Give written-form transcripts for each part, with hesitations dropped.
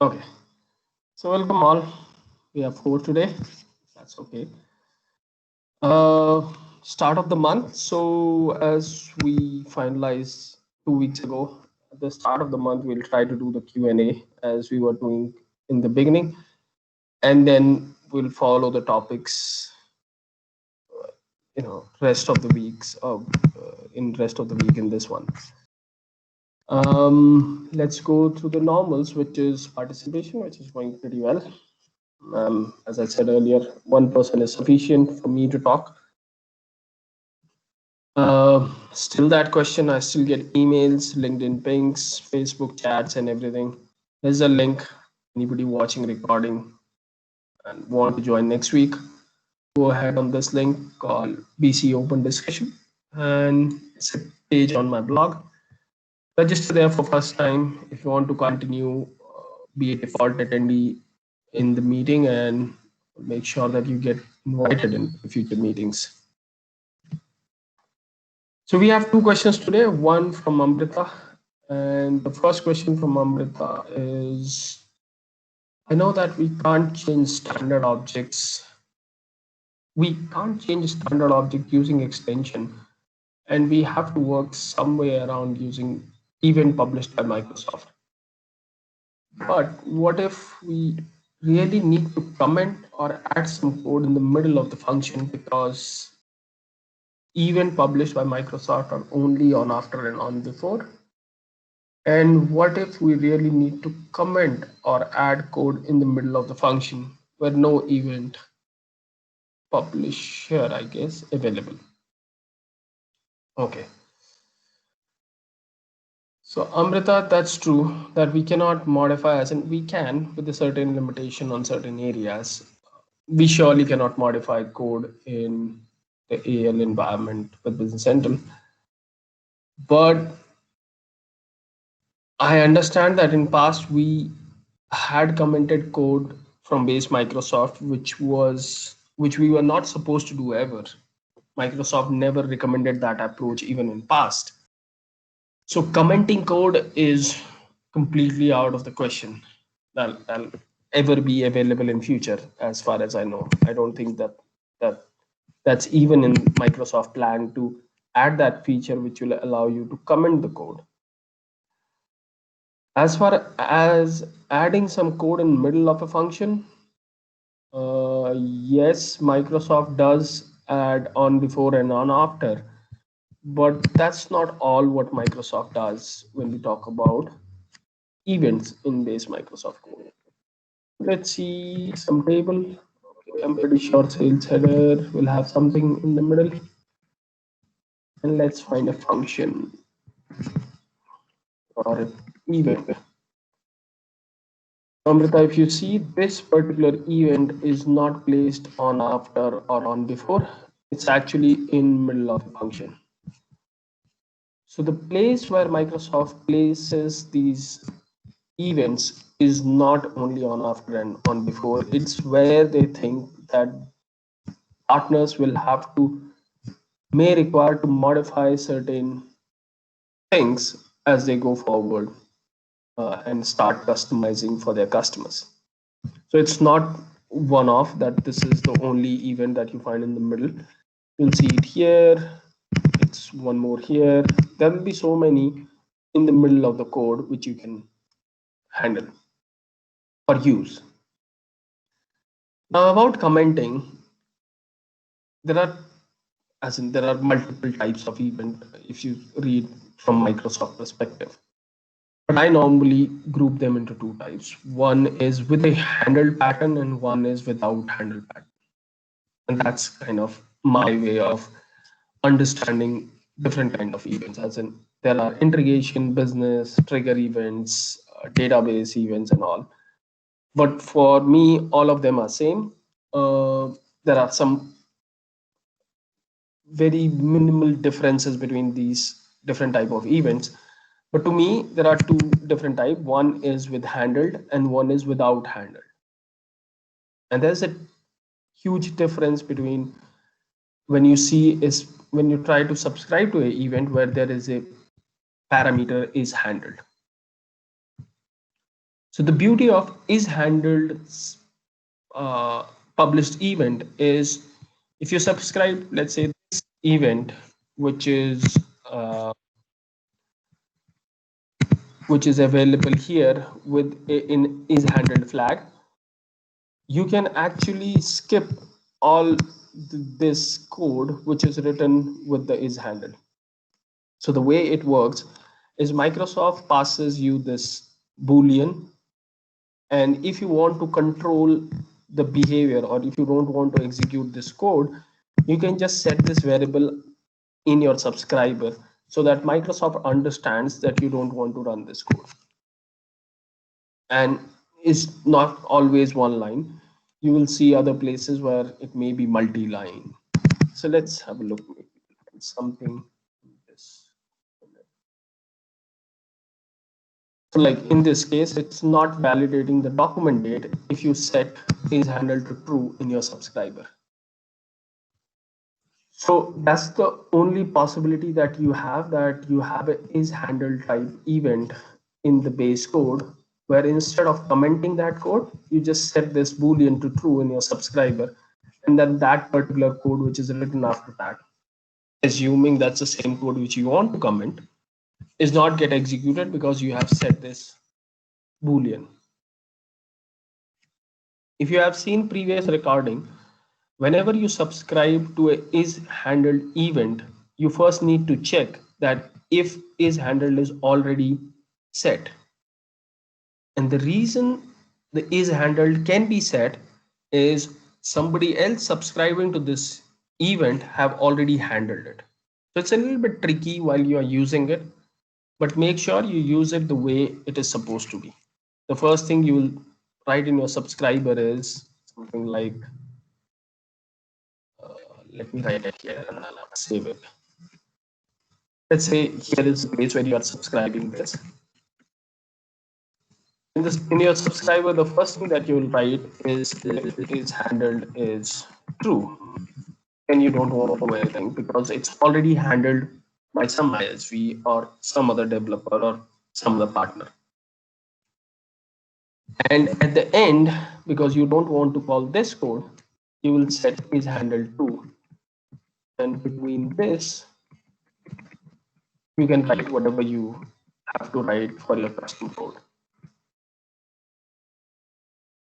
Okay, so welcome all. We have 4 today. That's okay. Start of the month. So as we finalized 2 weeks ago, at the start of the month, we'll try to do the Q&A as we were doing in the beginning, and then we'll follow the topics, rest of the weeks in rest of the week in this one. Let's go through the normals, which is participation, which is going pretty well. As I said earlier, one person is sufficient for me to talk. Still that question, I still get emails, LinkedIn pings, Facebook chats, and everything. There's a link. Anybody watching recording and want to join next week, go ahead on this link called BC Open Discussion, and it's a page on my blog. Register there for first time if you want to continue, be a default attendee in the meeting, and make sure that you get invited in future meetings. So we have 2 questions today, one from Amrita, and the first question from Amrita is, I know that we can't change standard objects. We can't change standard object using extension, and we have to work some way around using event published by Microsoft. But what if we really need to comment or add some code in the middle of the function, because event published by Microsoft are only on after and on before? And what if we really need to comment or add code in the middle of the function where no event publisher, I guess, available? Okay. So Amrita, that's true that we cannot modify, as in we can with a certain limitation on certain areas. We surely cannot modify code in the AL environment with Business Central. But I understand that in past we had commented code from base Microsoft, which we were not supposed to do ever. Microsoft never recommended that approach even in past. So commenting code is completely out of the question. That'll ever be available in future, as far as I know. I don't think that's even in Microsoft plan to add that feature which will allow you to comment the code. As far as adding some code in middle of a function, yes, Microsoft does add on before and on after, but that's not all what Microsoft does when we talk about events in base Microsoft code. Let's see some table. Okay, I'm pretty sure sales header will have something in the middle. And let's find a function or an event. Amrita, if you see, this particular event is not placed on after or on before. It's actually in middle of a function. So the place where Microsoft places these events is not only on after and on before. It's where they think that partners will have to, may require to modify certain things as they go forward and start customizing for their customers. So it's not one off that this is the only event that you find in the middle. You'll see it here. It's one more here. There will be so many in the middle of the code which you can handle or use. Now about commenting, there are multiple types of event if you read from Microsoft perspective. But I normally group them into 2 types. One is with a handled pattern and one is without handled pattern. And that's kind of my way of understanding different kind of events, as in there are integration, business, trigger events, database events and all. But for me, all of them are same. There are some very minimal differences between these different type of events. But to me, there are 2 different type. One is with handled and one is without handled. And there's a huge difference between when you try to subscribe to an event where there is a parameter is handled. So the beauty of is handled uh, published event is if you subscribe, let's say this event, which is uh, which is available here with in is handled flag, you can actually skip all this code which is written with the is handled. So the way it works is Microsoft passes you this boolean, and if you want to control the behavior or if you don't want to execute this code, you can just set this variable in your subscriber so that Microsoft understands that you don't want to run this code. And it's not always one line. You will see other places where it may be multi-line. So let's have a look. Maybe something this. So like in this case, it's not validating the document date if you set is handled to true in your subscriber. So that's the only possibility that you have a is handled type event in the base code, where instead of commenting that code, you just set this boolean to true in your subscriber, and then that particular code which is written after that, assuming that's the same code which you want to comment, is not get executed because you have set this boolean. If you have seen previous recording, whenever you subscribe to a is handled event, you first need to check that if is handled is already set. And the reason the is handled can be set is somebody else subscribing to this event have already handled it. So it's a little bit tricky while you are using it, but make sure you use it the way it is supposed to be. The first thing you will write in your subscriber is something like, let me write it here and I'll save it. Let's say here is the place where you are subscribing this. In your subscriber, the first thing that you will write is if it is handled is true, and you don't want to do anything because it's already handled by some ISV or some other developer or some other partner. And at the end, because you don't want to call this code, you will set is handled true. And between this, you can write whatever you have to write for your custom code.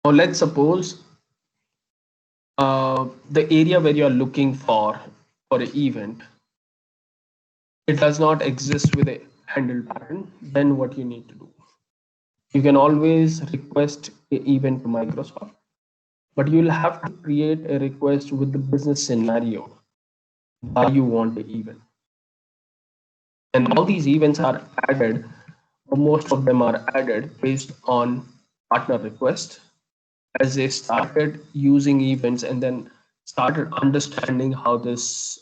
Now let's suppose the area where you are looking for an event, it does not exist with a handle pattern. Then what you need to do, you can always request an event to Microsoft, but you will have to create a request with the business scenario why you want the event. And all these events are added, or most of them are added based on partner request, as they started using events and then started understanding how this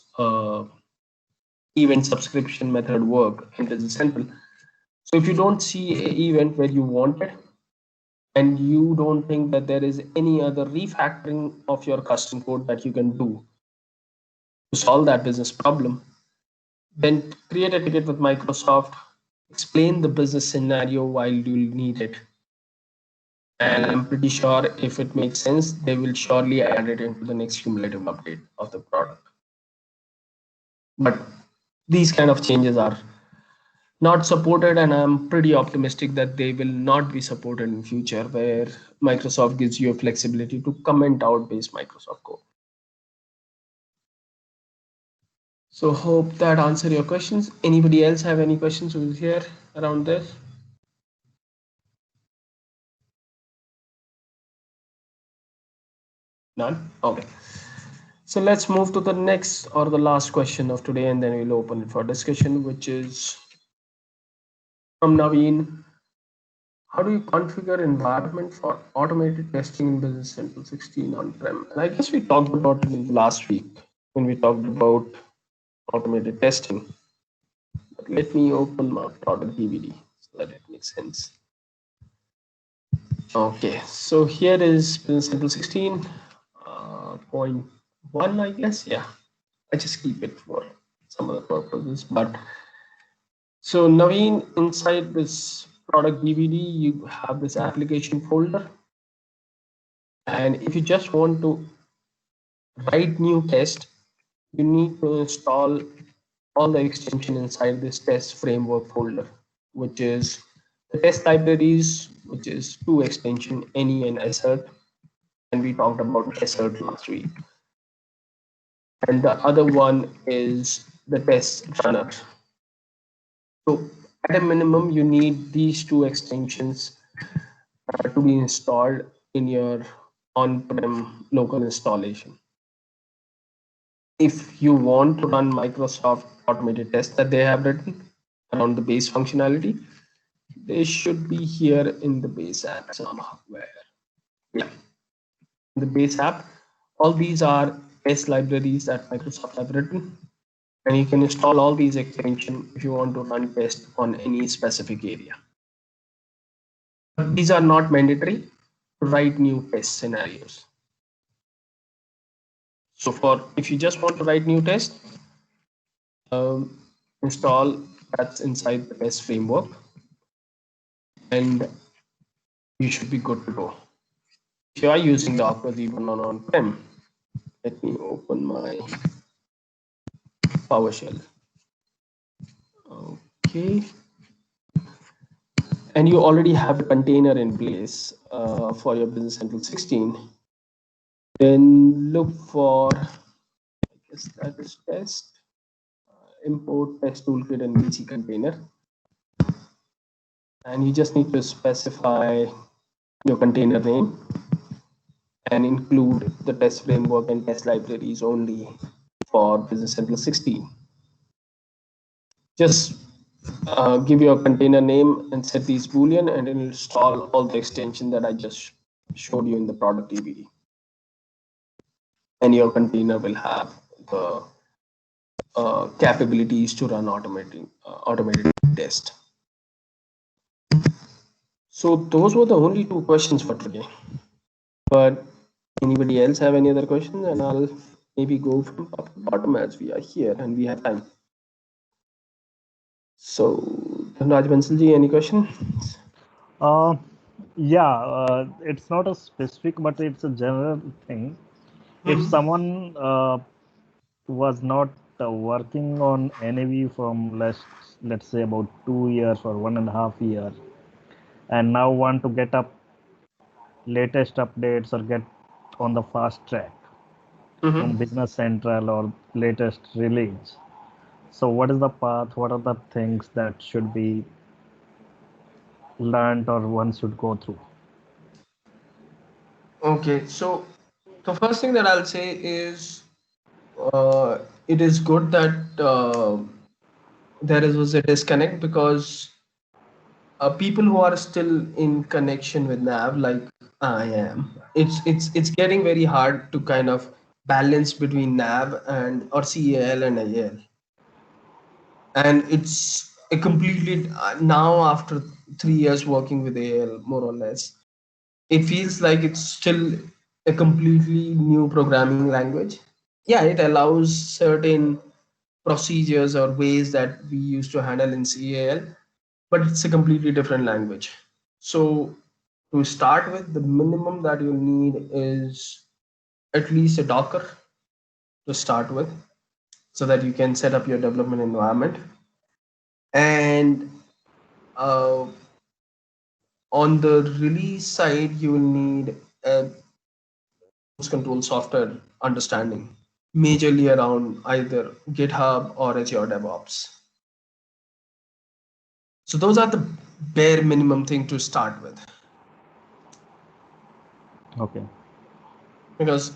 event subscription method work in Business Central. So if you don't see an event where you want it and you don't think that there is any other refactoring of your custom code that you can do to solve that business problem, then create a ticket with Microsoft, explain the business scenario while you need it. And I'm pretty sure if it makes sense, they will surely add it into the next cumulative update of the product. But these kind of changes are not supported, and I'm pretty optimistic that they will not be supported in future, where Microsoft gives you a flexibility to comment out based Microsoft code. So hope that answered your questions. Anybody else have any questions who's here around this? None? Okay. So let's move to the next or the last question of today, and then we'll open it for discussion, which is from Naveen. How do you configure environment for automated testing in Business Central 16 on Prem? And I guess we talked about it in last week when we talked about automated testing. But let me open my product DVD so that it makes sense. Okay, so here is Business Central 16.1, I guess. Yeah, I just keep it for some other purposes. But so Naveen, inside this product DVD, you have this application folder. And if you just want to write new test, you need to install all the extension inside this test framework folder, which is the test libraries, which is two extension, any and assert. And we talked about assert last week. And the other one is the test runner. So at a minimum, you need these two extensions to be installed in your on-prem local installation. If you want to run Microsoft automated tests that they have written around the base functionality, they should be here in the base app somewhere. Yeah, in the base app, all these are test libraries that Microsoft have written, and you can install all these extensions if you want to run tests on any specific area. But these are not mandatory to write new test scenarios. So for if you just want to write new tests, install that's inside the test framework, and you should be good to go. If you are using Docker even on-prem, let me open my PowerShell. Okay. And you already have a container in place for your Business Central 16. Then look for, I guess that is test, import test toolkit and BC container. And you just need to specify your container name and include the test framework and test libraries only for Business Central 16. Just give your container name and set these boolean and install all the extension that I just showed you in the product DVD. And your container will have the capabilities to run automated test. So those were the only two questions for today. But anybody else have any other questions? And I'll maybe go from top to bottom as we are here and we have time. So, Raj Bansalji, any questions? Yeah, it's not a specific, but it's a general thing. If someone was not working on NAV from let's say about 2 years or 1.5 years, and now want to get up latest updates or get on the fast track on Business Central or latest release. So, what is the path? What are the things that should be learned or one should go through? Okay, so the first thing that I'll say is it is good that there was a disconnect because people who are still in connection with nav like I am, it's getting very hard to kind of balance between nav and or cal and al, and it's a completely now after 3 years working with al more or less, it feels like it's still a completely new programming language. Yeah, it allows certain procedures or ways that we used to handle in cal, but it's a completely different language. So to start with, the minimum that you'll need is at least a Docker to start with, so that you can set up your development environment. And uh, on the release side, you will need a control software understanding, majorly around either GitHub or Azure DevOps. So those are the bare minimum thing to start with, Okay. because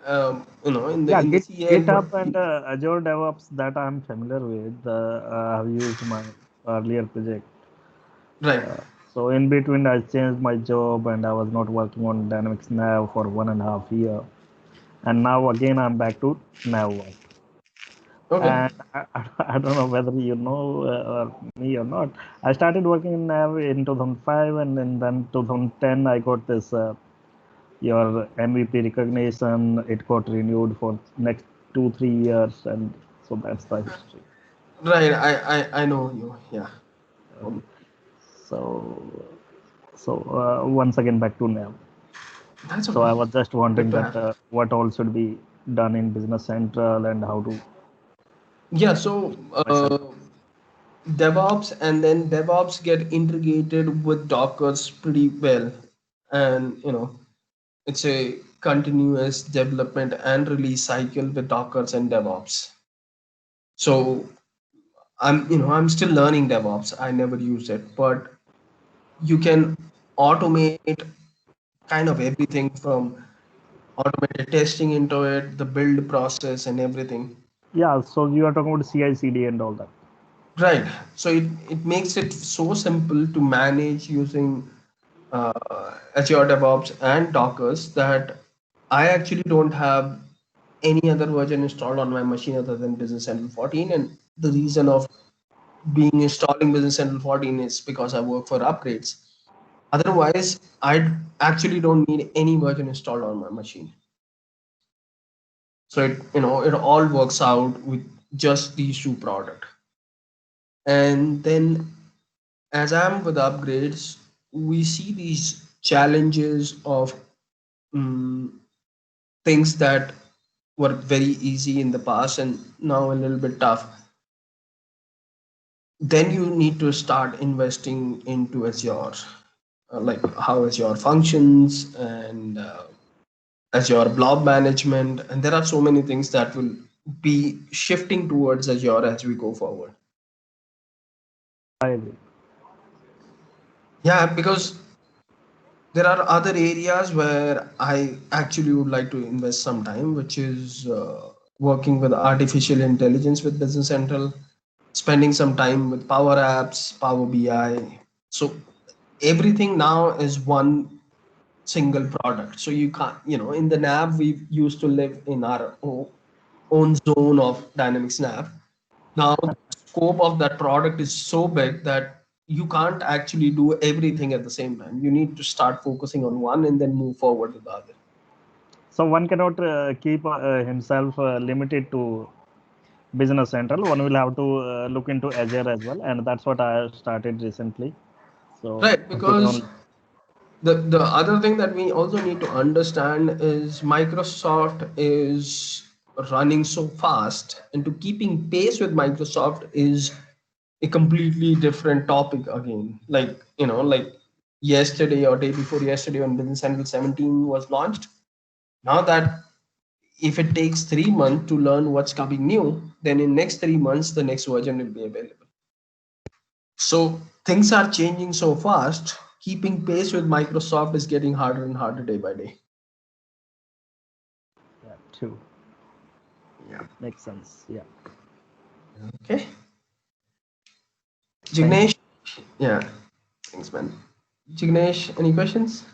in the Yeah, CL GitHub and Azure DevOps that I'm familiar with. I've used my earlier project. right. So in between, I changed my job and I was not working on Dynamics Nav for 1.5 year, and now again I'm back to Nav work. Okay. And I don't know whether you know me or not. I started working in Nav in 2005, and then 2010 I got this your MVP recognition. It got renewed for next 2 3 years, and so that's the history. Right, I know you. Yeah. Okay. So, once again back to now. That's So okay. I was just Good wondering to that have. what all should be done in Business Central and how to Yeah, so myself. DevOps, and then DevOps get integrated with Dockers pretty well. And it's a continuous development and release cycle with Dockers and DevOps. So I'm still learning DevOps. I never used it, but you can automate kind of everything from automated testing into it, the build process and everything. Yeah, so you are talking about CI/CD and all that. Right. So it makes it so simple to manage using Azure DevOps and Dockers that I actually don't have any other version installed on my machine other than Business Central 14. And the reason of being installing Business Central 14 is because I work for upgrades. Otherwise, I actually don't need any version installed on my machine. So it all works out with just these two products. And then as I'm with upgrades, we see these challenges of um, things that were very easy in the past and now a little bit tough. Then you need to start investing into Azure, like how Azure functions and Azure blob management. And there are so many things that will be shifting towards Azure as we go forward. I agree. Yeah, because there are other areas where I actually would like to invest some time, which is working with artificial intelligence with Business Central, spending some time with Power Apps, Power BI. So everything now is one single product. So you can't, in the NAV, we used to live in our own zone of Dynamics NAV. Now, the scope of that product is so big that you can't actually do everything at the same time. You need to start focusing on one and then move forward with the other. So one cannot keep himself limited to Business Central. One will have to look into Azure as well, and that's what I started recently. So Right, today because only. the other thing that we also need to understand is Microsoft is running so fast, and to keeping pace with Microsoft is a completely different topic again. Like yesterday or day before yesterday when Business Central 17 was launched. Now that if it takes 3 months to learn what's coming new, then in next 3 months the next version will be available. So things are changing so fast. Keeping pace with Microsoft is getting harder and harder day by day. Yeah, true. Yeah. Makes sense. Yeah. Okay. Thank you. Jignesh. Yeah. Thanks, man. Jignesh, any questions?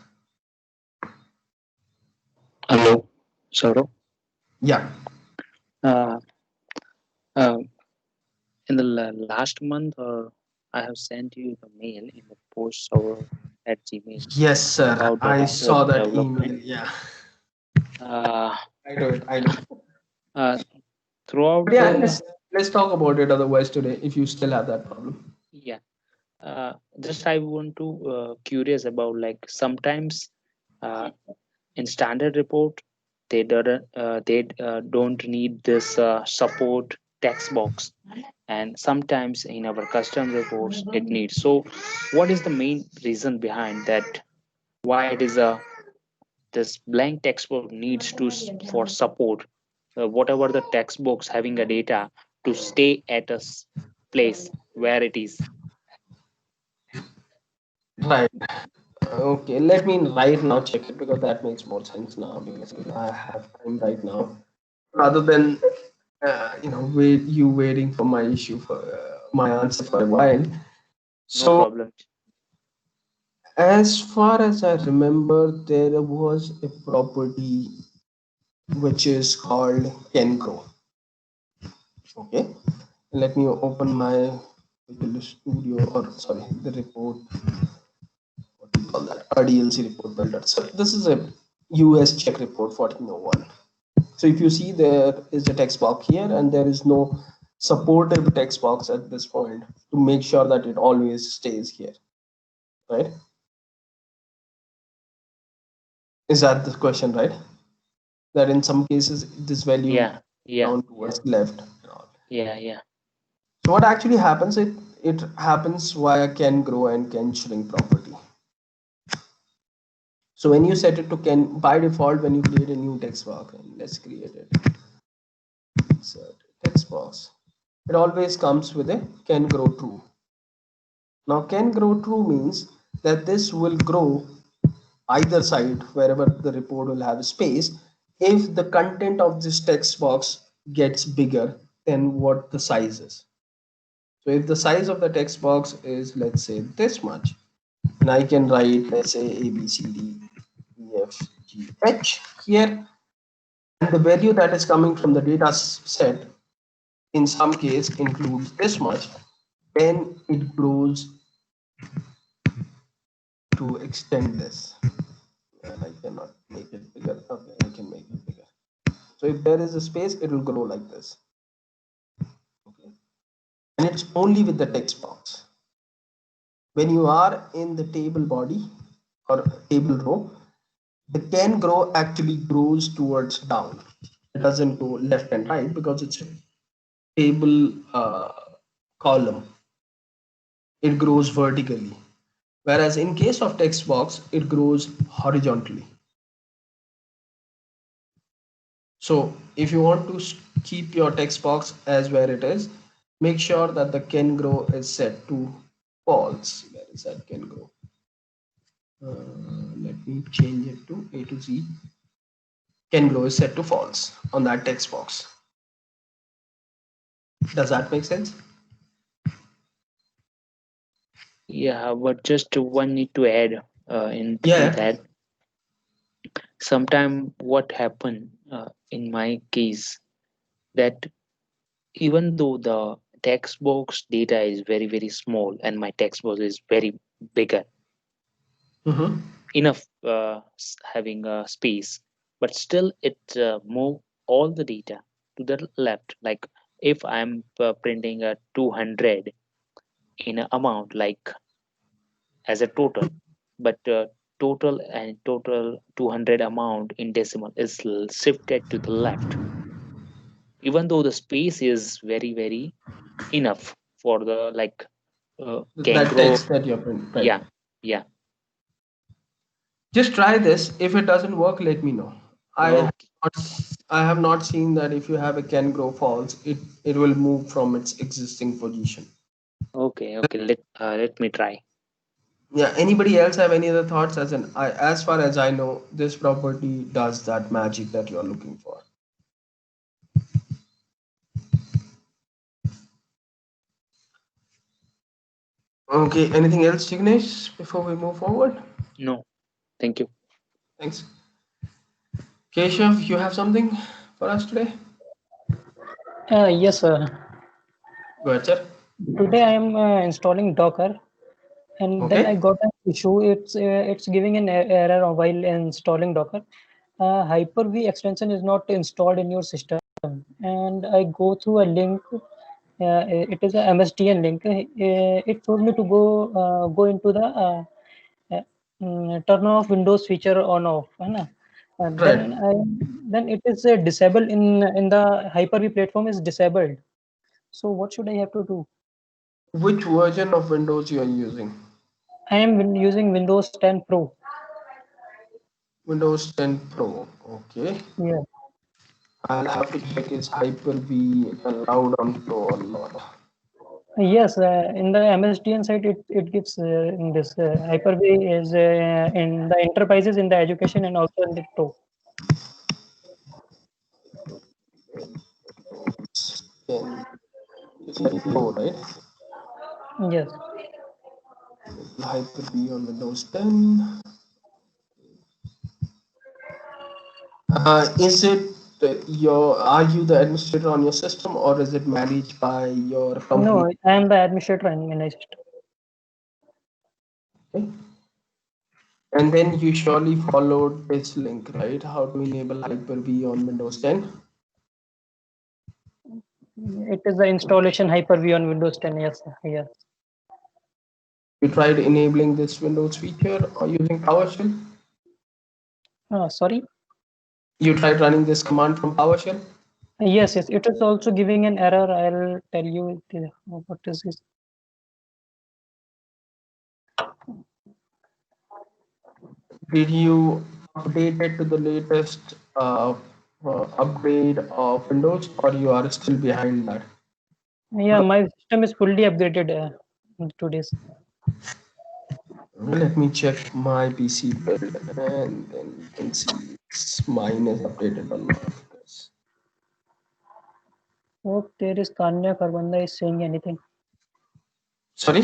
Hello, Saurabh. Yeah. Uh, uh, in the last month, I have sent you the mail in the post server at Gmail Yes, sir. about the I saw that email. development. Yeah. Uh, I know it. I know. uh, But throughout yeah, the let's talk about it otherwise today if you still have that problem. yeah, just I want to curious about like sometimes uh, in standard report they don't need this support text box, and sometimes in our custom reports it needs. So what is the main reason behind that, why it is a this blank text box needs to for support whatever the text box having a data to stay at a place where it is. Right. Okay. Let me right now check it because that makes more sense now because I have time right now rather than waiting for my issue for my answer for a while. No So problem. as far as I remember, there was a property which is called Kencro. Okay, let me open my Visual Studio, or sorry, the report. What do you call that? RDLC report builder. So this is a US check report 1401. So if you see, there is a text box here, and there is no supportive text box at this point to make sure that it always stays here. right? Is that the question, right? That in some cases this value Yeah, yeah, down towards left and all. yeah, yeah. So what actually happens? It happens via can grow and can shrink property. So when you set it to can by default, when you create a new text box, and let's create it, insert text box, it always comes with a can grow true. Now can grow true means that this will grow either side wherever the report will have space if the content of this text box gets bigger than what the size is. So if the size of the text box is, let's say, this much, and I can write, let's say, A B C D E F G H here, and the value that is coming from the data set in some case includes this much, then it grows to extend this. And I cannot make it bigger. Okay, I can make it bigger. So if there is a space, it will grow like this. Okay, and it's only with the text box. When you are in the table body or table row, the can grow actually grows towards down. It doesn't go left and right because it's a table column. It grows vertically. Whereas in case of text box, it grows horizontally. So if you want to keep your text box as where it is, make sure that the can grow is set to false. Where is that can grow? Let me change it to A to Z. Can grow is set to false on that text box. Does that make sense? Yeah, but just one need to add in Yeah. that. Sometime what happened in my case that even though the text box data is very very small and my text box is very bigger Mm-hmm. enough having a space, but still it move all the data to the left. Like if I'm printing a 200 in a amount like as a total, but total 200 amount in decimal is shifted to the left, even though the space is very very enough for the like That kangaroo. text that you're print, right? Yeah, yeah. Just try this. If it doesn't work, let me know. I have Okay, not, I have not seen that if you have a can grow false, it will move from its existing position. okay, okay. Let me try. Yeah. Anybody else have any other thoughts? As far as I know, this property does that magic that you're looking for. Okay. Anything else, Jignesh, before we move forward? No, thank you. Thanks. Keshav, you have something for us today? Yes, Go ahead, sir. today I am installing Docker, and then I Okay. got an issue. It's giving an error while installing Docker. Hyper-V extension is not installed in your system, and I go through a link. It is a MSDN link. It told me to go into the uh, turn off Windows feature on off, है ना? And Right. then it is disabled in the Hyper-V platform is disabled. So what should I have to do? Which version of Windows you are using? I am using Windows 10 Pro. Windows 10 Pro. Okay. Yeah. I'll have to check is Hyper-V allowed on Pro or not. Yes, in the MSDN site, it gives in this Hyper-V is in the enterprises, in the education, and also in the Pro. Can you said Pro, right? Yes. Hyper-V on Windows 10. Is it are you the administrator on your system or is it managed by your company? No, I am the administrator and manager. Okay. And then you surely followed this link, right? How to enable Hyper-V on Windows 10. It is the installation Hyper-V on Windows 10. Yes. Yes. You tried enabling this Windows feature or using PowerShell? Sorry. You tried running this command from PowerShell? Yes, yes. It is also giving an error. I'll tell you what is this. Did you update it to the latest upgrade of Windows, or you are still behind that? Yeah, my system is fully updated in 2 days. Let me check my PC build, and then you can see mine is updated or not. Hope there is Tanya Kharbanda is saying anything. Sorry?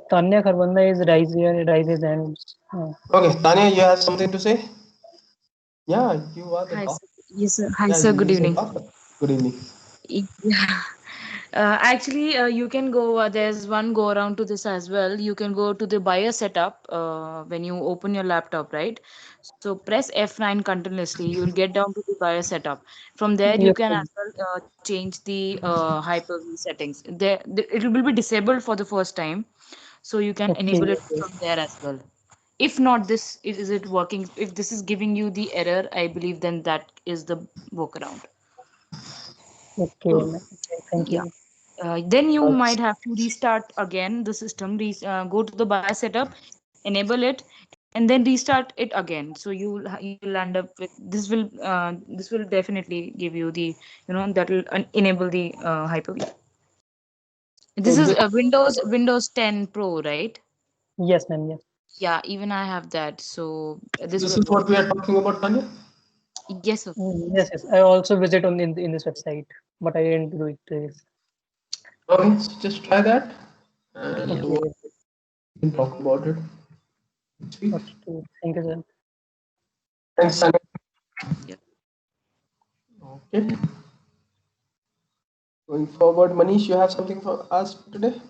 Tanya Kharbanda is raises hands. Okay, Tanya, you have something to say? Yeah, you are the Hi, talk. sir. Yes, sir. Hi, Yeah, sir. Good you can evening. talk. Good evening. Yeah. Actually, you can go. There's one go around to this as well. You can go to the buyer setup when you open your laptop, right? So press F9 continuously. You will get down to the buyer setup. From there, you Yes, can sir. as well change the Hyper-V settings. It will be disabled for the first time, so you can Okay, enable it okay, from there as well. If not, this is it working? If this is giving you the error, I believe then that is the workaround. okay, ma'am. Okay, thank Yeah. you. Then you That's might have to restart again the system. Go to the buyer setup, enable it, and then restart it again. So you'll end up with this will definitely give you the that will enable the Hyper-V. so This is this, a Windows 10 Pro, right? Yes, ma'am. Yes. Yeah, even I have that. So this this will is work. what we are talking about, Tanya. Yes, sir. Yes, yes. I also visit on in this website, but I didn't do it. Okay, so just try that, and we Okay, can talk about it next week. okay. Thank you, sir. Thanks, Tanya. Yeah. Okay. Going forward, Manish, you have something for us today?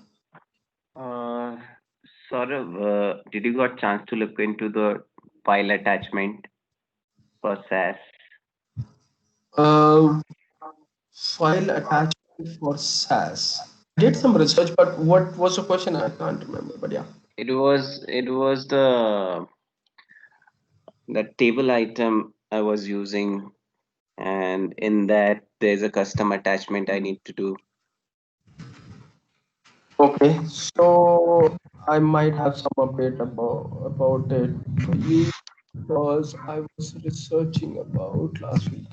Uh, Saurav, did you got chance to look into the file attachment for SAS? Uh, File attachment for SAS. Did some research, but what was the question? I can't remember. But yeah. It was the table item I was using, and in that there's a custom attachment I need to do. Okay, so I might have some update about it for you because I was researching about last week.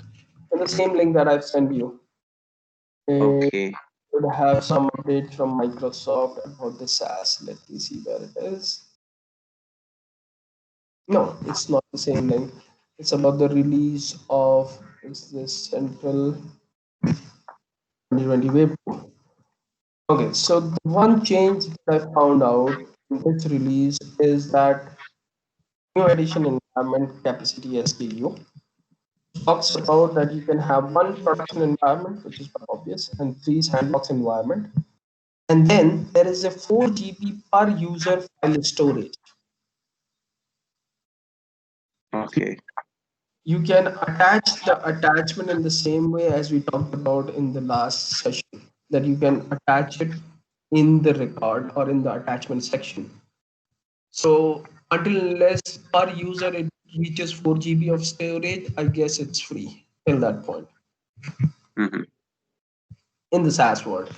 And the same link that I've sent you, it Okay. would have some updates from Microsoft about the SaaS. Let me see where it is. No, it's not the same link. It's about the release of it's this Central 2020 web. Okay, so the one change that I found out in this release is that new edition environment capacity SKU talks about that you can have one production environment, which is obvious, and three sandbox environment. And then there is a 4 GB per user file storage. Okay. You can attach the attachment in the same way as we talked about in the last session, that you can attach it in the record or in the attachment section. So until unless per user it reaches 4 GB of storage, I guess it's free till that point Mm-hmm. in the SaaS world,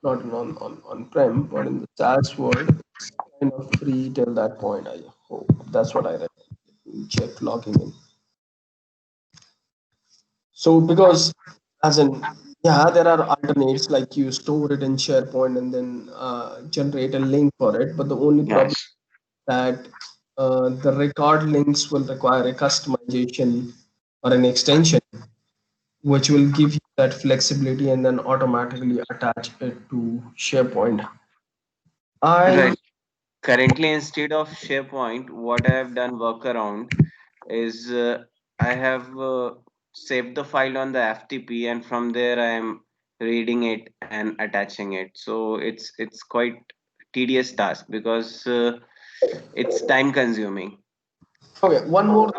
not on Prem, but in the SaaS world, it's kind of free till that point. I hope that's what I read. Check logging in. So because as in yeah, there are alternates like you store it in SharePoint and then generate a link for it. But the only problem Yes. that the record links will require a customization or an extension, which will give you that flexibility and then automatically attach it to SharePoint. I Right. Currently, instead of SharePoint, what I have done workaround is I have saved the file on the FTP, and from there I am reading it and attaching it. So it's quite tedious task because it's time consuming. okay. One more.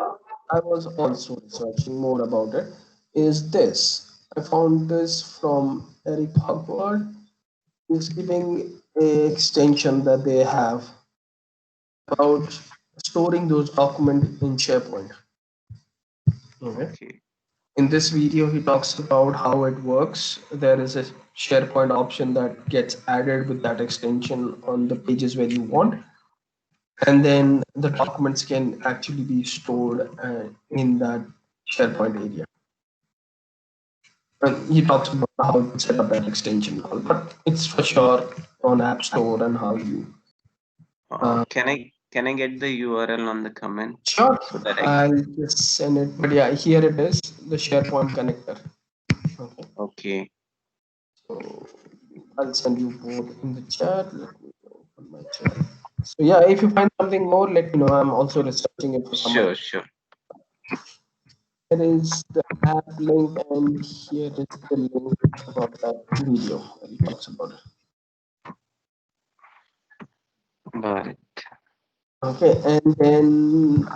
I was also researching more about it. Is this? I found this from Eric Hogward. is giving a extension that they have about storing those documents in SharePoint. Okay. Okay. In this video, he talks about how it works. There is a SharePoint option that gets added with that extension on the pages where you want, and then the documents can actually be stored in that SharePoint area. And he talks about how to set up that extension, but it's for sure on App Store and how you. Can I get the URL on the comment Sure, so that I I'll just send it. But yeah, here it is, the SharePoint connector. Okay, okay. so I'll send you both in the chat. Let me open my chat. So yeah, if you find something more, let me know. I'm also researching it for some other. Sure, sure. Here is the app link, and here is the link about that video that he talks about it. Got it. Okay, and then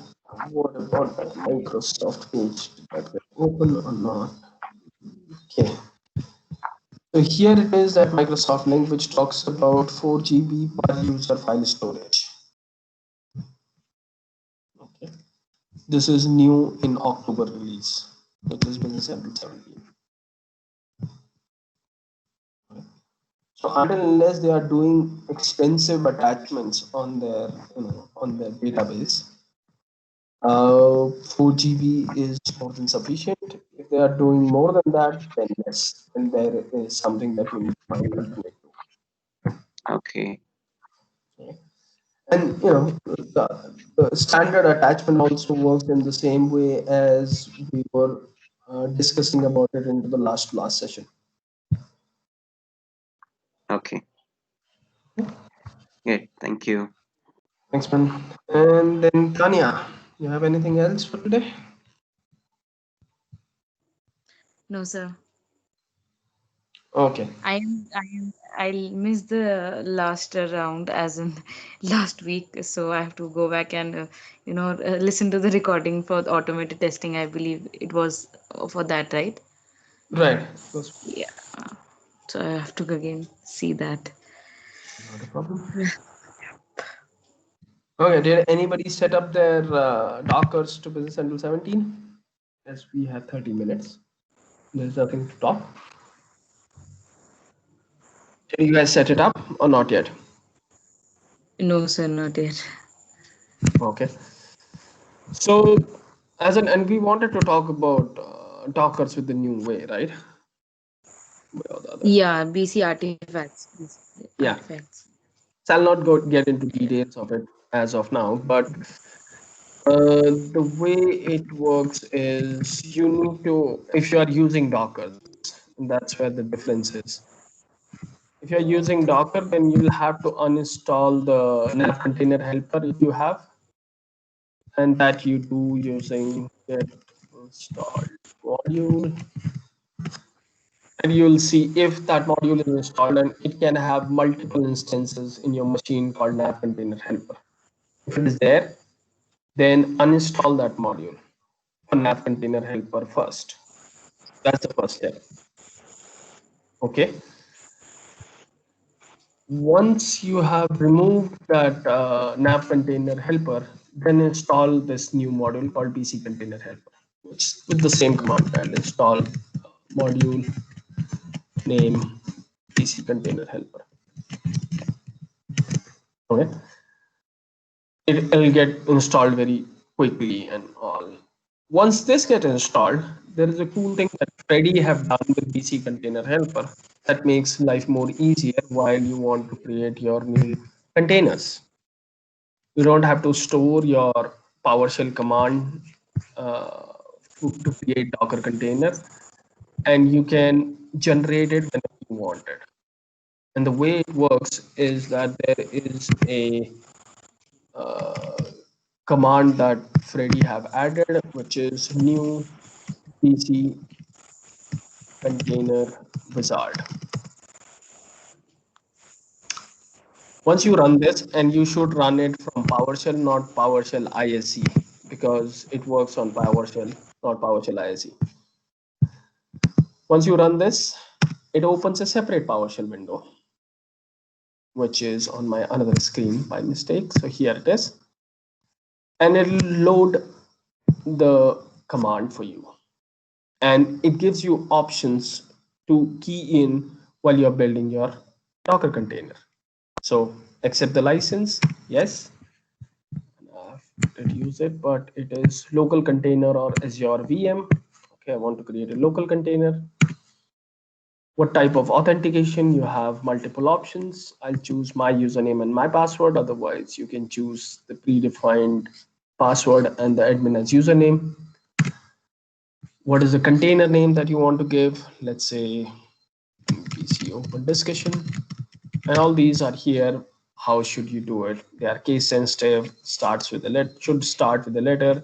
what about that Microsoft page? Did that get open or not? Okay, so here it is, that Microsoft link which talks about 4 GB per user file storage. Okay, this is new in October release, which is Business Central 17. So until unless they are doing extensive attachments on their, on their database, 4 GB is more than sufficient. If they are doing more than that, then yes, then there is something that you need to find alternate to. Okay. Okay. And the standard attachment also works in the same way as we were discussing about it into the last session. Okay. Yeah, thank you. Thanks, man. And then Tanya, you have anything else for today? No, sir. Okay. I'll miss the last round, as in last week, so I have to go back and listen to the recording for the automated testing. I believe it was for that, right? Right. That's Yeah. So I have to again see that. not a problem. Okay, did anybody set up their Dockers to Business Central 17? As we have 30 minutes. There's nothing to talk. Did you guys set it up or not yet? No, sir, not yet. Okay. So, and we wanted to talk about Dockers with the new way, right? Way or the other. Yeah, BC artifacts. BC Yeah. artifacts. So I'll not get into details of it as of now, but the way it works is you need to, if you are using Docker, that's where the difference is. If you're using Docker, then you'll have to uninstall the nav container helper if you have, and that you do using get installed module. And you'll see if that module is installed, and it can have multiple instances in your machine called nav container helper. If it is there, then uninstall that module for nav container helper first. That's the first step. Okay. Once you have removed that nav container helper, then install this new module called bc container helper, which with the same command, and install module name bc container helper. Okay, it'll get installed very quickly and all. Once this gets installed, there is a cool thing that Freddy have done with bc container helper that makes life more easier while you want to create your new containers. You don't have to store your PowerShell command to create Docker container, and you can generate it whenever you want it. And the way it works is that there is a uh, command that Freddy have added, which is new PC container wizard. Once you run this, and you should run it from PowerShell, not PowerShell ISE, because it works on PowerShell, not PowerShell ISE. Once you run this, it opens a separate PowerShell window. which is on my another screen by mistake. So here it is, and it'll load the command for you, and it gives you options to key in while you're building your Docker container. So accept the license, yes. Did use it, but it is local container or Azure VM. Okay, I want to create a local container. What type of authentication? You have multiple options. I'll choose my username and my password. Otherwise, you can choose the predefined password and the admin as username. What is the container name that you want to give? Let's say PC open discussion. And all these are here. How should you do it? They are case sensitive, starts with a letter, should start with a letter,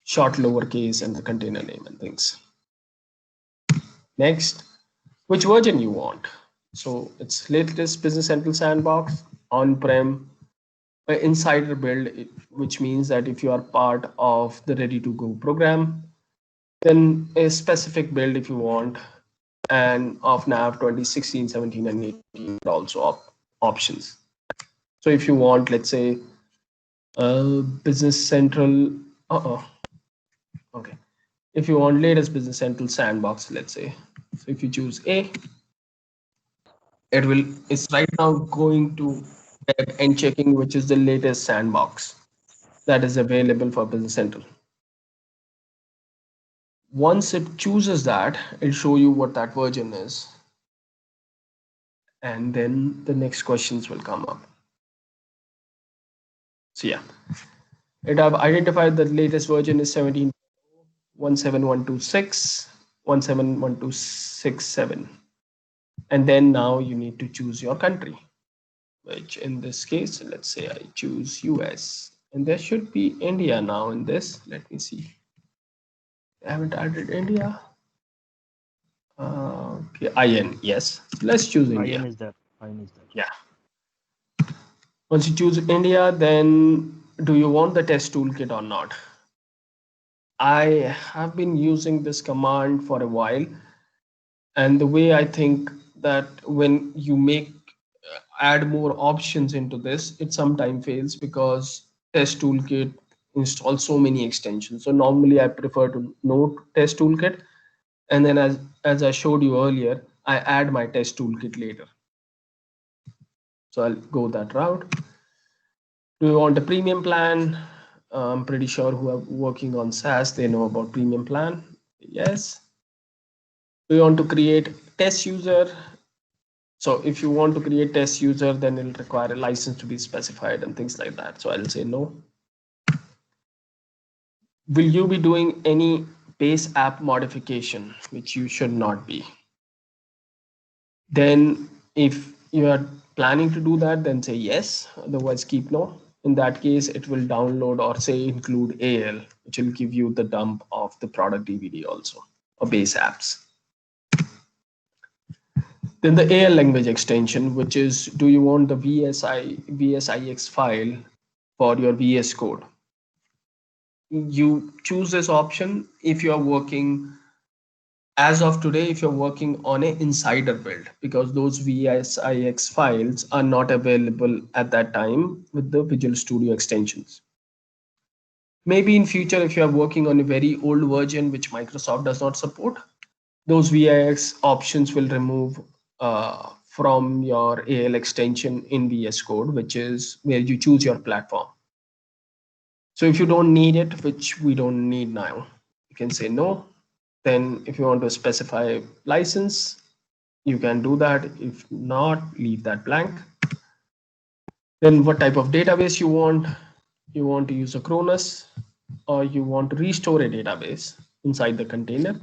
short lowercase, and the container name and things. Next, which version you want. So it's latest Business Central Sandbox, on-prem, insider build, which means that if you are part of the ready to go program, then a specific build if you want, and of nav 2016, 17, and 18 also options. So if you want, let's say, Business Central, okay. If you want latest Business Central Sandbox, let's say, so if you choose A, it's right now going to web and checking which is the latest sandbox that is available for Business Central. Once it chooses that, it'll show you what that version is, and then the next questions will come up. So yeah, it have identified the latest version is 17.17126, 171.267, and then now you need to choose your country, which in this case, let's say I choose US, and there should be India now in this. Let me see. I haven't added India. Okay, IN, yes. Let's choose India. IN is there. IN is there. Yeah. Once you choose India, then do you want the test toolkit or not? I have been using this command for a while, and the way I think that when you make add more options into this, it sometimes fails because test toolkit installs so many extensions. So normally I prefer to know test toolkit, and then as I showed you earlier, I add my test toolkit later. So I'll go that route. Do you want a premium plan? I'm pretty sure who are working on SaaS, they know about premium plan. Yes. Do you want to create test user? So if you want to create test user, then it'll require a license to be specified and things like that. So I'll say no. Will you be doing any base app modification, which you should not be? Then if you are planning to do that, then say yes, otherwise keep no. In that case, it will download or say include AL, which will give you the dump of the product DVD also, or base apps. Then the AL language extension, which is, do you want the VSIX file for your VS Code? You choose this option if you are working, as of today, if you're working on an insider build, because those VSIX files are not available at that time with the Visual Studio extensions. Maybe in future, if you are working on a very old version which Microsoft does not support, those VIX options will remove from your AL extension in VS Code, which is where you choose your platform. So if you don't need it, which we don't need now, you can say no. Then if you want to specify license, you can do that. If not, leave that blank. Then what type of database you want? You want to use Acronis, or you want to restore a database inside the container,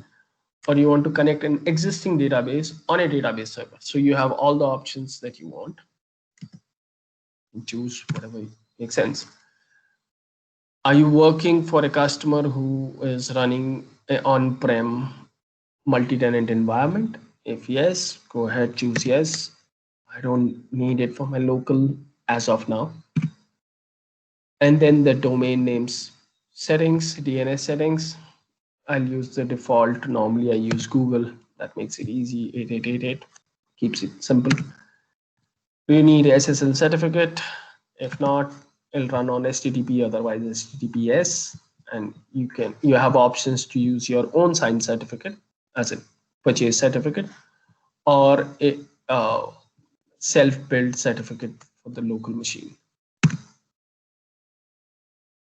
or you want to connect an existing database on a database server. So you have all the options that you want. You choose whatever makes sense. Are you working for a customer who is running an on-prem multi-tenant environment? If yes, go ahead, choose yes. I don't need it for my local as of now. And then the domain names settings, DNS settings. I'll use the default. Normally I use Google. That makes it easy. 8888 keeps it simple. Do you need SSL certificate? If not, it'll run on HTTP, otherwise HTTPS, and you have options to use your own signed certificate as a purchase certificate or a self-built certificate for the local machine.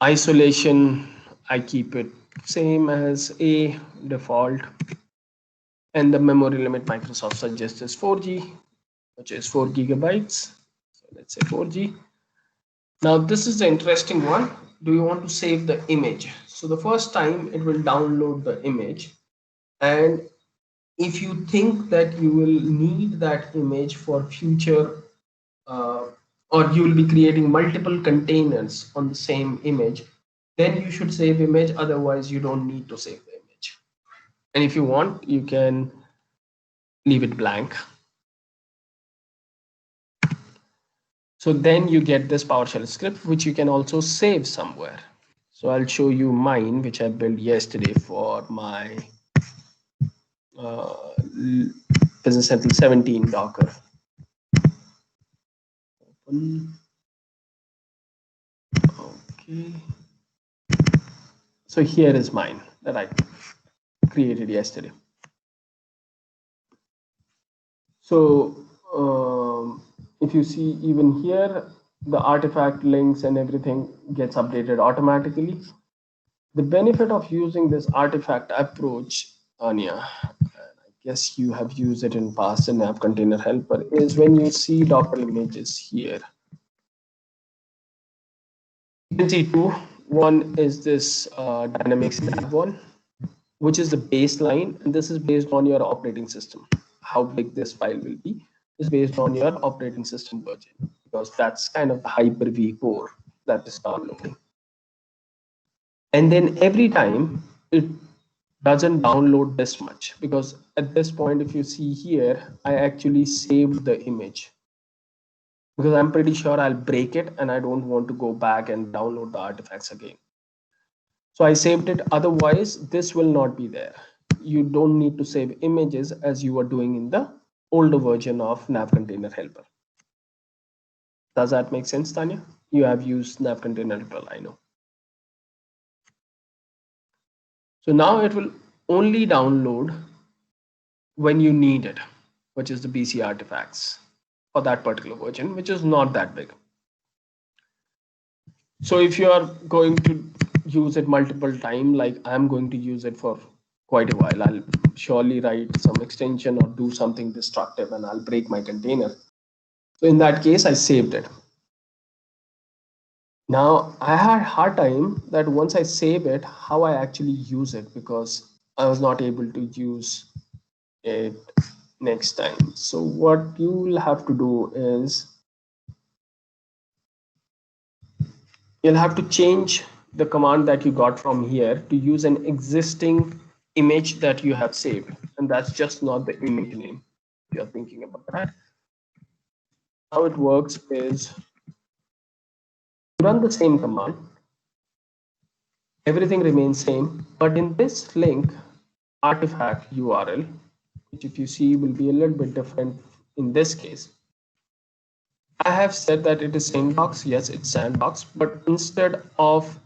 Isolation, I keep it same as a default, and the memory limit Microsoft suggests is 4G, which is 4 gigabytes. So let's say 4G. Now this is the interesting one. Do you want to save the image? So the first time it will download the image, and if you think that you will need that image for future uh, or you will be creating multiple containers on the same image, then you should save image, otherwise you don't need to save the image. And if you want, you can leave it blank. So then you get this PowerShell script, which you can also save somewhere. So I'll show you mine, which I built yesterday for my uh, Business Central 17 Docker. Open. Okay. So here is mine that I created yesterday. So if you see even here, the artifact links and everything gets updated automatically. The benefit of using this artifact approach, Anya, and I guess you have used it in past in App Container Helper, is when you see Docker images here. You can see two. One is this dynamic snap one, which is the baseline, and this is based on your operating system. How big this file will be is based on your operating system version, because that's kind of the Hyper-V core that is downloading. And then every time it doesn't download this much, because at this point, if you see here, I actually saved the image because I'm pretty sure I'll break it and I don't want to go back and download the artifacts again. So I saved it, otherwise this will not be there. You don't need to save images as you were doing in the older version of Nav Container Helper. Does that make sense, Tanya? You have used Nav Container Helper, I know. So now it will only download when you need it, which is the BC artifacts for that particular version, which is not that big. So if you are going to use it multiple times, like I'm going to use it for quite a while, I'll surely write some extension or do something destructive and I'll break my container. So in that case, I saved it. Now I had a hard time that once I save it, how I actually use it, because I was not able to use it next time. So what you'll have to do is you'll have to change the command that you got from here to use an existing image that you have saved, and that's just not the image name. If you're thinking about that, how it works is you run the same command, everything remains same, but in this link artifact URL, which if you see will be a little bit different in this case, I have said that it is sandbox. Yes, it's sandbox, but instead of,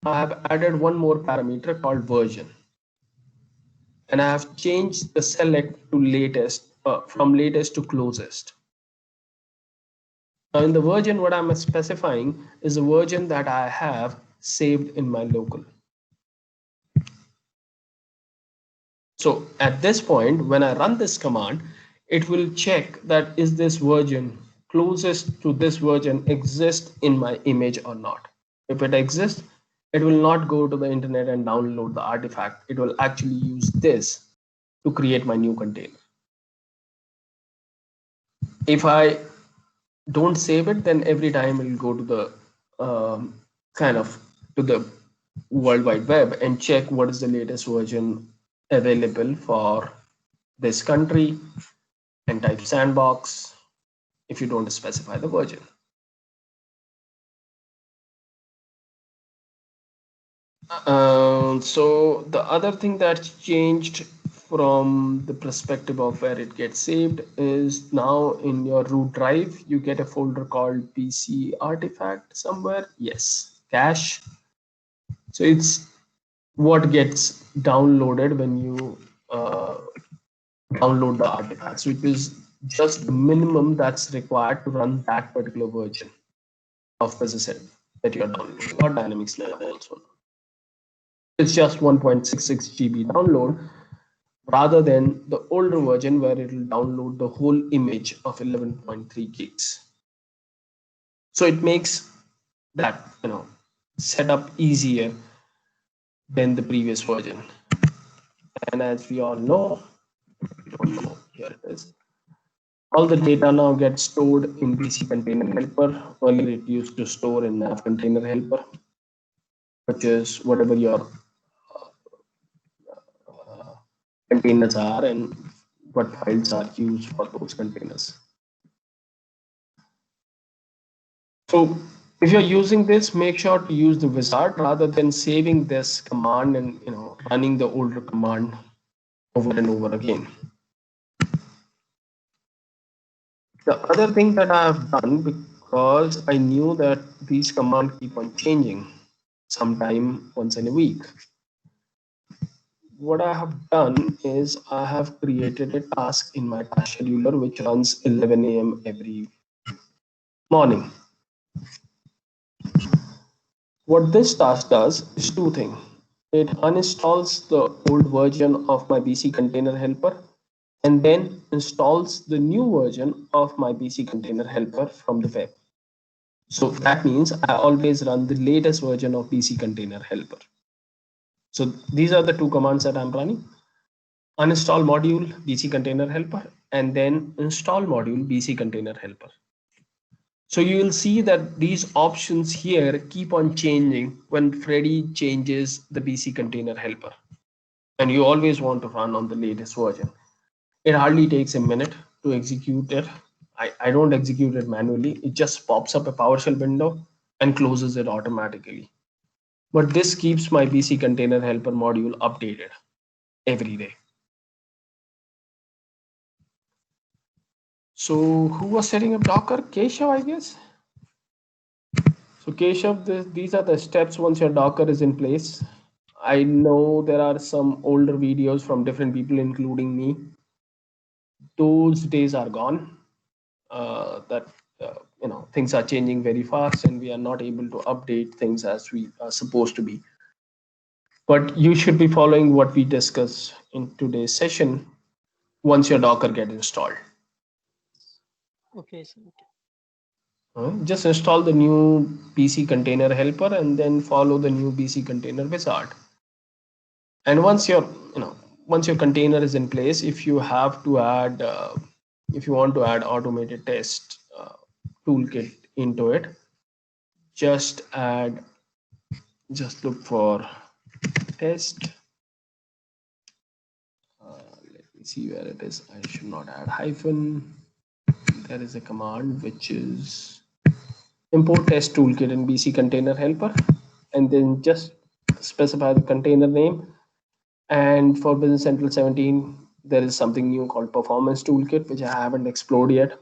I have added one more parameter called version, and I have changed the select to latest, from latest to closest. Now in the version, what I'm specifying is a version that I have saved in my local. So at this point, when I run this command, it will check that is this version closest to this version exist in my image or not. If it exists, it will not go to the internet and download the artifact. It will actually use this to create my new container. If I don't save it, then every time it will go to the kind of to the World Wide Web and check what is the latest version available for this country and type sandbox if you don't specify the version. So the other thing that's changed from the perspective of where it gets saved is now in your root drive. You get a folder called PC artifact somewhere. Yes, cache. So it's what gets downloaded when you uh, download the artifacts, which is just the minimum that's required to run that particular version of Business that you're downloading, or Dynamics Live also. It's just 1.66 GB download rather than the older version where it will download the whole image of 11.3 gigs. So it makes that setup easier than the previous version. And as we all know, we don't know, here it is. All the data now gets stored in BC Container Helper. Earlier it used to store in nav Container Helper, which is whatever your containers are and what files are used for those containers. So if you're using this, make sure to use the wizard rather than saving this command and running the older command over and over again. The other thing that I have done, because I knew that these commands keep on changing sometime once in a week, what I have done is I have created a task in my task scheduler which runs 11 a.m. every morning. What this task does is two things. It uninstalls the old version of my BC Container Helper and then installs the new version of my BC Container Helper from the web. So that means I always run the latest version of BC Container Helper. So these are the two commands that I'm running. Uninstall module BC Container Helper and then install module BC Container Helper. So you will see that these options here keep on changing when Freddy changes the BC Container Helper. And you always want to run on the latest version. It hardly takes a minute to execute it. I don't execute it manually. It just pops up a PowerShell window and closes it automatically. But this keeps my BC Container Helper module updated every day. So who was setting up Docker? Keshav, I guess. So Keshav, these are the steps once your Docker is in place. I know there are some older videos from different people, including me. Those days are gone. That things are changing very fast, and we are not able to update things as we are supposed to be. But you should be following what we discussed in today's session once your Docker gets installed. Okay, sir. Just install the new BC Container Helper and then follow the new BC Container Wizard. And once your container is in place, if you have to add, if you want to add automated test toolkit into it, just look for test. Let me see where it is. I should not add hyphen. There is a command which is import test toolkit in BC Container Helper, and then just specify the container name. And for Business Central 17, there is something new called Performance Toolkit, which I haven't explored yet.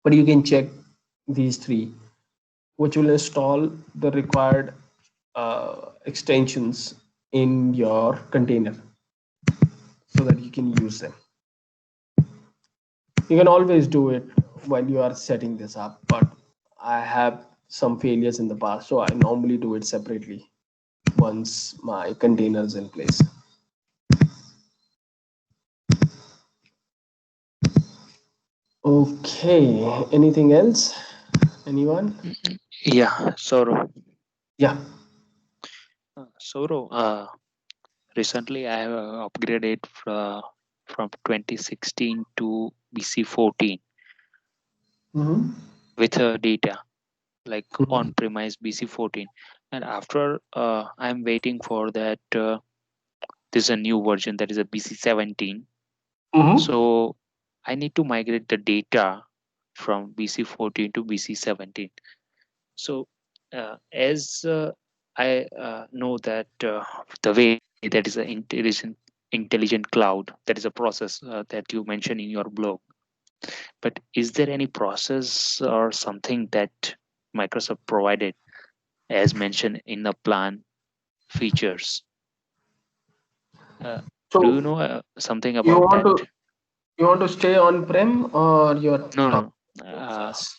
But you can check these three, which will install the required extensions in your container so that you can use them. You can always do it while you are setting this up, but I have some failures in the past, so I normally do it separately once my container is in place. Okay, anything else? Anyone? Yeah, Saurav. Yeah. Saurav, recently I have upgraded from 2016 to BC14 Mm-hmm. with data like Mm-hmm. on-premise BC14, and after I'm waiting for that. There's a new version that is a BC17. Mm-hmm. So I need to migrate the data from BC14 to BC17. So as I know that the way that is an intelligent intelligent cloud. That is a process that you mentioned in your blog. But is there any process or something that Microsoft provided as mentioned in the plan features? Uh, do you So know something you about want that? to you want to stay on prem or you're No, no, talking no. about SaaS?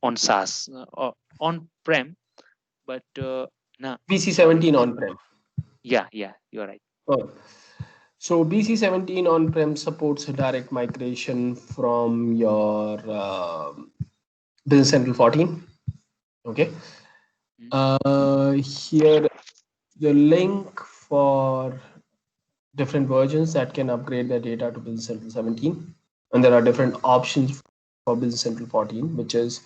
On SaaS, or on Prem, but nah, BC17 on prem. yeah, yeah, you're right. Oh. So BC17 on prem supports a direct migration from your Business Central 14. Okay. Mm. Here the link for different versions that can upgrade their data to Business Central 17. And there are different options for Business Central 14, which is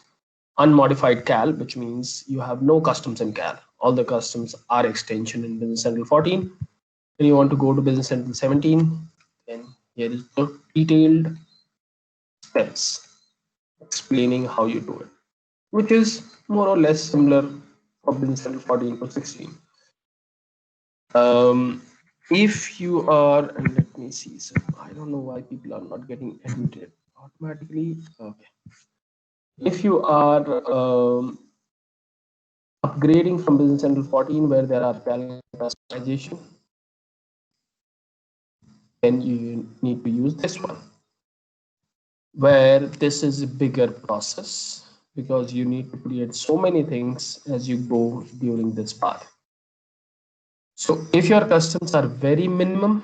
unmodified cal, which means you have no customs in cal. All the customs are extension in Business Central 14. When you want to go to Business Central 17, then here is the detailed steps explaining how you do it, which is more or less similar for Business Central 14 to 16. Um, if you are, and let me see, so I don't know why people are not getting admitted automatically. Okay. If you are upgrading from Business Central 14 where there are calendar customization, then you need to use this one, where this is a bigger process because you need to create so many things as you go during this path. So if your customs are very minimum,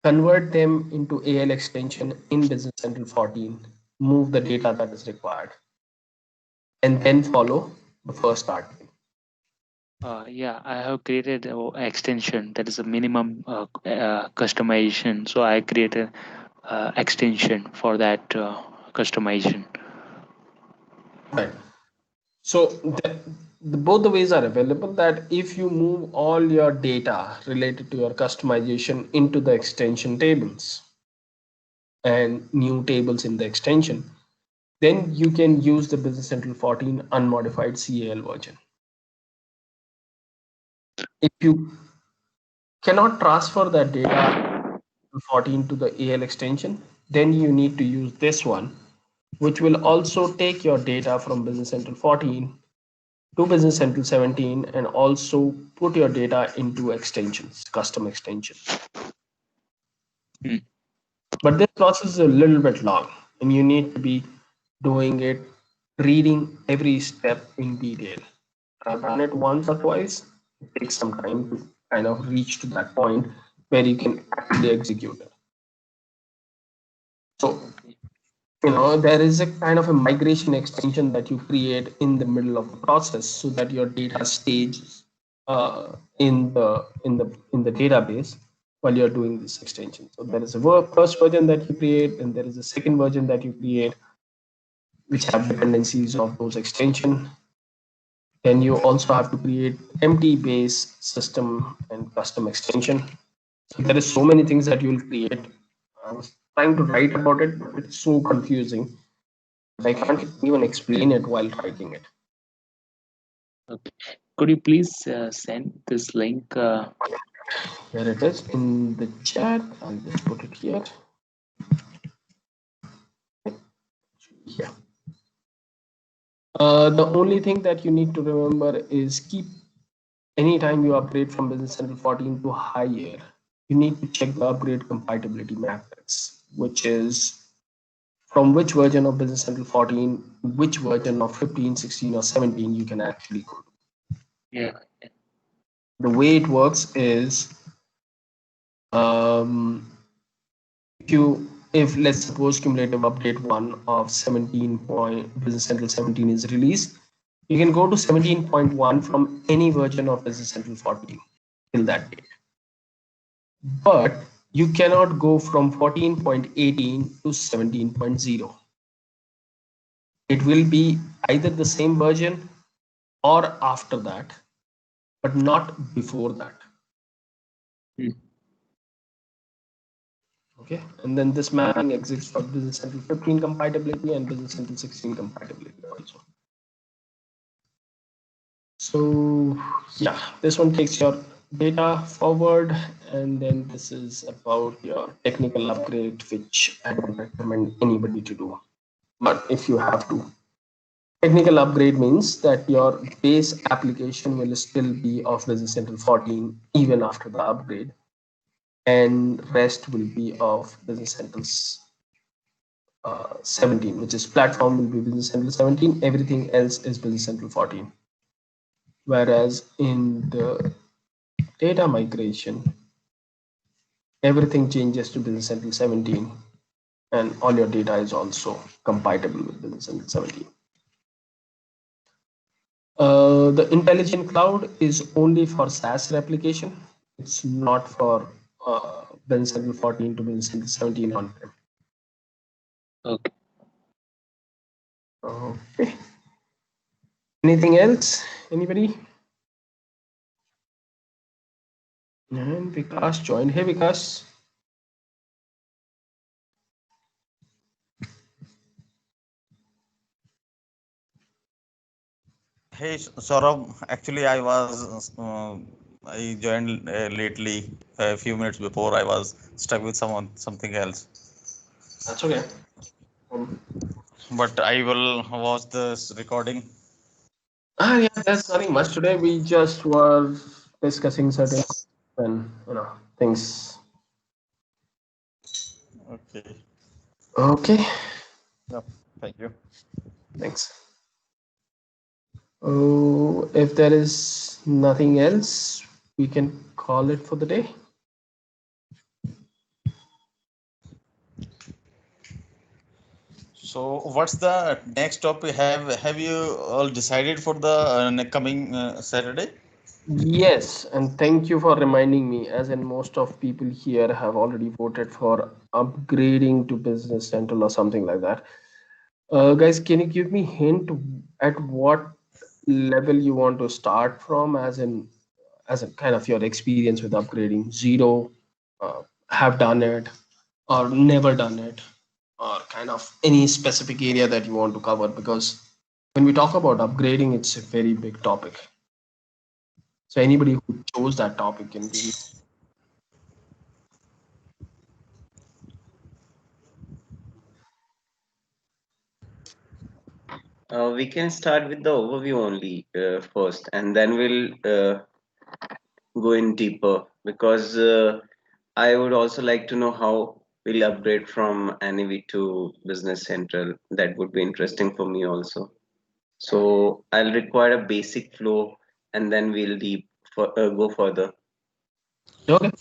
convert them into AL extension in Business Central 14, move the data that is required, and then follow the first article. Yeah, I have created an extension that is a minimum customization. So I created extension for that customization. Right. So both the ways are available, that if you move all your data related to your customization into the extension tables and new tables in the extension, then you can use the Business Central 14 unmodified CAL version. If you cannot transfer that data 14 to the AL extension, then you need to use this one, which will also take your data from Business Central 14 to Business Central 17 and also put your data into extensions, custom extensions. Hmm. But this process is a little bit long and you need to be doing it, reading every step in detail. I've done it once or twice. It takes some time to kind of reach to that point where you can actually execute it. So, Okay. there is a kind of a migration extension that you create in the middle of the process so that your data stays in the database while you're doing this extension. So there is a first version that you create, and there is a second version that you create, which have dependencies of those extension. Then you also have to create empty base system and custom extension. So there is so many things that you'll create. I was trying to write about it, but it's so confusing. I can't even explain it while writing it. Okay. Could you please send this link? Here it is in the chat. I'll just put it here. Yeah. The only thing that you need to remember is keep anytime you upgrade from Business Central 14 to higher, you need to check the upgrade compatibility matrix, which is from which version of Business Central 14, which version of 15, 16, or 17 you can actually go to. Yeah. The way it works is um, if let's suppose cumulative update 1 of 17 point Business Central 17 is released, you can go to 17.1 from any version of Business Central 14 till that date. But you cannot go from 14.18 to 17.0. It will be either the same version or after that, but not before that. Hmm. Okay, and then this mapping exists for Business Central 15 compatibility and Business Central 16 compatibility also. So yeah, this one takes your data forward, and then this is about your technical upgrade, which I don't recommend anybody to do. But if you have to, technical upgrade means that your base application will still be of Business Central 14 even after the upgrade, and rest will be of Business Central's 17, which is platform will be Business Central 17. Everything else is Business Central 14. Whereas in the data migration, everything changes to Business Central 17, and all your data is also compatible with Business Central 17. The intelligent cloud is only for SaaS replication. It's not for Business Central 14 to Business Central 17 on-prem. Okay. Okay. Anything else? Anybody? And Vikas joined. Hey, Vikas. Hey, Saurabh. Actually, I joined lately. A few minutes before, I was stuck with something else. That's okay. But I will watch this recording. Yeah, there's nothing much today. We just were discussing certain and things. Okay. Okay, Yep. Thank you. thanks. Oh, if there is nothing else, we can call it for the day. So, what's the next topic? Have you all decided for the coming Saturday? Yes, and thank you for reminding me, as in most of people here have already voted for upgrading to Business Central or something like that. Guys, can you give me hint at what level you want to start from, as a kind of your experience with upgrading? Zero, have done it, or never done it, or kind of any specific area that you want to cover? Because when we talk about upgrading, it's a very big topic. So anybody who chose that topic can give me. We can start with the overview only first, and then we'll go in deeper because I would also like to know how we'll upgrade from NAV to Business Central. That would be interesting for me also. So I'll require a basic flow, and then we'll go further. Okay.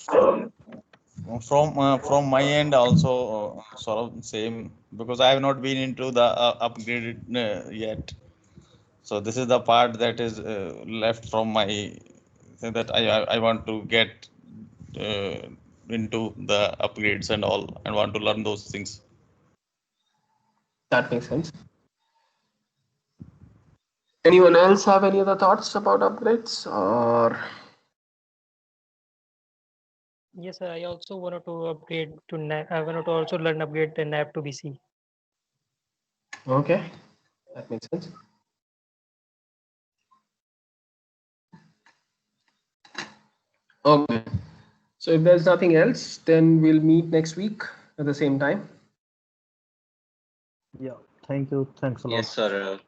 From my end also, sort of same, because I have not been into the upgraded yet. So this is the part that is left from my thing that I want to get uh, into the upgrades and all, and want to learn those things. That makes sense. Anyone else have any other thoughts about upgrades? Or Yes, I also wanted to upgrade to NAV. I wanted to also learn upgrade the NAV to BC. okay, that makes sense. Okay. So if there's nothing else, then we'll meet next week at the same time. Yeah. Thank you. Thanks a lot. Yes, sir.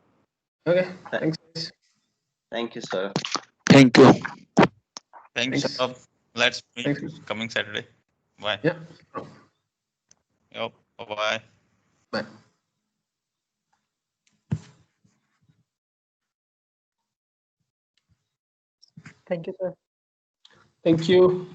Okay. Th- Thanks, guys. Thank you, sir. Thank you. Thanks, Thanks. Saurabh. Let's meet Thanks. coming Saturday. Bye. Yeah. Yep. Bye bye. Bye. Thank you, sir. Thank you.